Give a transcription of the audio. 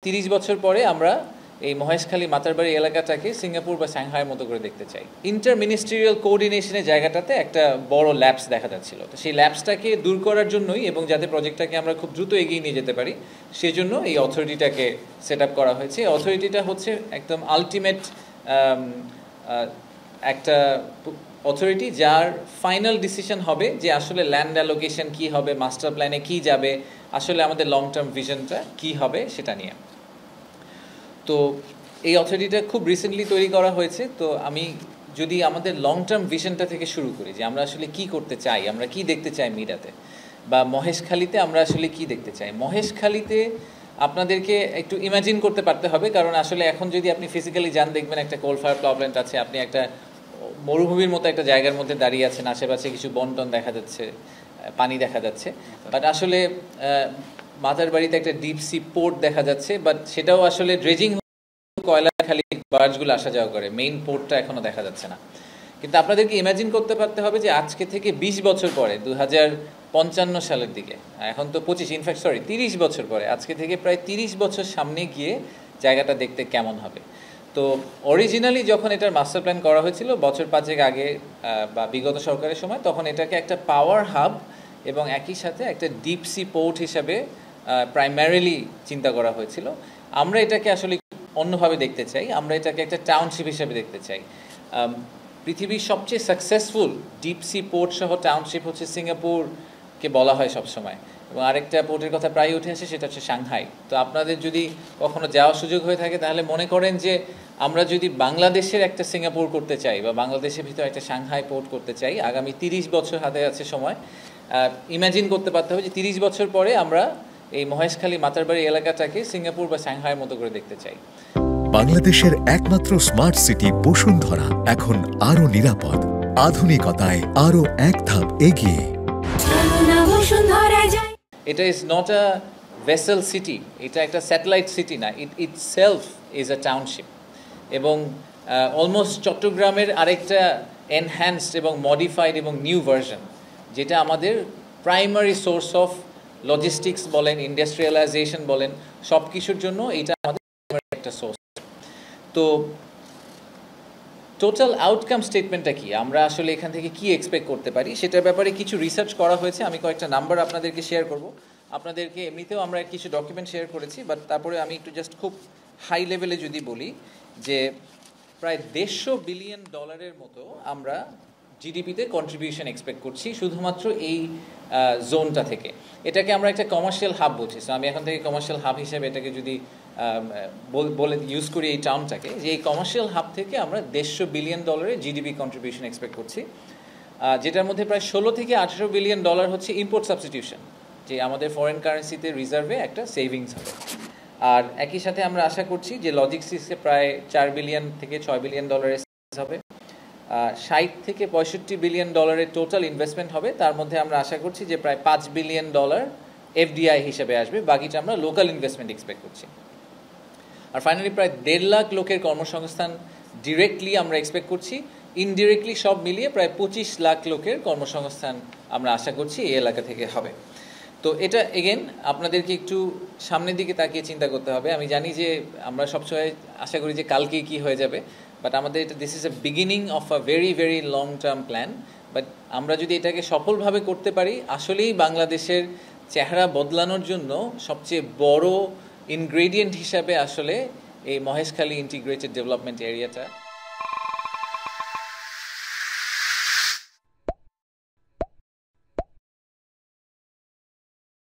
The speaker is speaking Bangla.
30 বছর পরে আমরা এই মহেশখালী মাতারবাড়ি এলাকাটাকে সিঙ্গাপুর বা সাংহাইয়ের মতো করে দেখতে চাই। ইন্টার মিনিস্ট্রিয়াল কোঅর্ডিনেশনের জায়গাটাতে একটা বড় ল্যাপস দেখা যাচ্ছিল। তো সেই ল্যাপসটাকে দূর করার জন্যই এবং যাতে প্রজেক্টটাকে আমরা খুব দ্রুত এগিয়ে নিয়ে যেতে পারি সেজন্য এই অথরিটিটাকে সেট আপ করা হয়েছে। এই অথরিটিটা হচ্ছে একদম আলটিমেট একটা অথরিটি যার ফাইনাল ডিসিশন হবে যে আসলে ল্যান্ড অ্যালোকেশন কী হবে, মাস্টার প্ল্যানে কী যাবে, আসলে আমাদের লং টার্ম ভিশনটা কী হবে সেটা নিয়ে। তো এই অথরিটিটা খুব রিসেন্টলি তৈরি করা হয়েছে। তো আমি যদি আমাদের লং টার্ম ভিশনটা থেকে শুরু করি যে আমরা আসলে কি করতে চাই, আমরা কি দেখতে চাই মিরাতে বা মহেশখালীতে আমরা আসলে কি দেখতে চাই। মহেশখালীতে আপনাদেরকে একটু ইমাজিন করতে পারতে হবে, কারণ আসলে এখন যদি আপনি ফিজিক্যালি যান দেখবেন একটা কোল ফায়ার পাওয়ার প্ল্যান্ট আছে, আপনি একটা মরুভূমির মতো একটা জায়গার মধ্যে দাঁড়িয়ে আছেন, আশেপাশে কিছু বন্টন দেখা যাচ্ছে, পানি দেখা যাচ্ছে, বাট আসলে মাতারবাড়িতে একটা ডিপ সি পোর্ট দেখা যাচ্ছে, বাট সেটাও আসলে ড্রেজিং কয়লা খালি বার্জগুলো আসা যাওয়া করে, মেইন পোর্টটা এখনো দেখা যাচ্ছে না। কিন্তু আপনাদেরকে ইমাজিন করতে পারতে হবে যে আজকে থেকে 20 বছর পরে 2055 সালের দিকে, এখন তো 25, ইনফ্যাক্ট 30 বছর পরে, আজকে থেকে প্রায় 30 বছর সামনে গিয়ে জায়গাটা দেখতে কেমন হবে। তো অরিজিনালি যখন এটার মাস্টার প্ল্যান করা হয়েছিল বছর 5 আগে বা বিগত সরকারের সময়, তখন এটাকে একটা পাওয়ার হাব এবং একই সাথে একটা ডিপ সি পোর্ট হিসাবে প্রাইমারিলি চিন্তা করা হয়েছিল। আমরা এটাকে আসলে অন্যভাবে দেখতে চাই, আমরা এটাকে একটা টাউনশিপ হিসেবে দেখতে চাই। পৃথিবীর সবচেয়ে সাকসেসফুল ডিপ সি পোর্ট সহ টাউনশিপ হচ্ছে সিঙ্গাপুরকে বলা হয় সবসময়, এবং আরেকটা পোর্টের কথা প্রায় উঠে আসে, সেটা হচ্ছে সাংহাই। তো আপনাদের যদি কখনো যাওয়ার সুযোগ হয়ে থাকে তাহলে মনে করেন যে আমরা যদি বাংলাদেশের একটা সিঙ্গাপুর করতে চাই বা বাংলাদেশের ভিতরে একটা সাংহাই পোর্ট করতে চাই, আগামী 30 বছর হাতে আছে সময়, ইমাজিন করতে পারতে হবে যে 30 বছর পরে আমরা এই মহেশখালী মাতারবাড়ি এলাকাটাকে সিঙ্গাপুর বা সাংহাইয়ের মতো করে দেখতে চাই। বাংলাদেশের একমাত্র স্মার্ট সিটি বসুন্ধরা এখন আরো নিরাপদ, আধুনিকতায় আরো এক ধাপ এগিয়ে। এটা is not a vessel city, এটা একটা স্যাটেলাইট সিটি না, ইট সেলফ ইজ আ টাউনশিপ। এবং অলমোস্ট চট্টগ্রামের আরেকটা এনহ্যান্সড এবং মডিফাইড এবং নিউ ভার্সন, যেটা আমাদের প্রাইমারি সোর্স অফ লজিস্টিক্স বলেন, ইন্ডাস্ট্রিয়ালাইজেশন বলেন, সব কিছুর জন্য এটা আমাদের একটা সোর্স। তো টোটাল আউটকাম স্টেটমেন্টটা কি, আমরা আসলে এখান থেকে কি এক্সপেক্ট করতে পারি সেটার ব্যাপারে কিছু রিসার্চ করা হয়েছে। আমি কয়েকটা নাম্বার আপনাদেরকে শেয়ার করব। আপনাদেরকে এমনিতেও আমরা কিছু ডকুমেন্ট শেয়ার করেছি, বাট তারপরে আমি একটু জাস্ট খুব হাই লেভেলে যদি বলি যে প্রায় $150 বিলিয়ন মতো আমরা জিডিপিতে কন্ট্রিবিউশন এক্সপেক্ট করছি শুধুমাত্র এই জোনটা থেকে। এটাকে আমরা একটা কমার্শিয়াল হাব বলছি। সো আমি এখন থেকে কমার্শিয়াল হাব হিসেবে এটাকে যদি বলে ইউজ করি এই টার্মটাকে, যে এই কমার্শিয়াল হাব থেকে আমরা $150 বিলিয়ন জিডিপি কন্ট্রিবিউশন এক্সপেক্ট করছি, যেটার মধ্যে প্রায় $16 থেকে $18 বিলিয়ন হচ্ছে ইম্পোর্ট সাবস্টিটিউশন, যে আমাদের ফরেন কারেন্সিতে রিজার্ভে একটা সেভিংস হবে। আর একই সাথে আমরা আশা করছি যে লজিস্টিক্সে প্রায় $4 বিলিয়ন থেকে $6 বিলিয়ন হবে। 60 থেকে $65 বিলিয়ন টোটাল ইনভেস্টমেন্ট হবে, তার মধ্যে আমরা আশা করছি যে প্রায় $5 বিলিয়ন এফডিআই হিসেবে আসবে, বাকিটা আমরা লোকাল ইনভেস্টমেন্ট এক্সপেক্ট করছি। আর ফাইনালি প্রায় 1.5 লাখ লোকের কর্মসংস্থান ডিরেক্টলি আমরা এক্সপেক্ট করছি, ইনডিরেক্টলি সব মিলিয়ে প্রায় 25 লাখ লোকের কর্মসংস্থান আমরা আশা করছি এই এলাকা থেকে হবে। তো এটা এগেন আপনাদেরকে একটু সামনের দিকে তাকিয়ে চিন্তা করতে হবে। আমি জানি যে আমরা সবসময় আশা করি যে কালকেই কি হয়ে যাবে, বাট আমাদের এটা this is a beginning of a very very long term plan. But আমরা যদি এটাকে সফলভাবে করতে পারি, আসলেই বাংলাদেশের চেহারা বদলানোর জন্য সবচেয়ে বড় ইনগ্রেডিয়েন্ট হিসাবে আসলে এই মহেশখালী ইন্টিগ্রেটেড ডেভেলপমেন্ট এরিয়াটা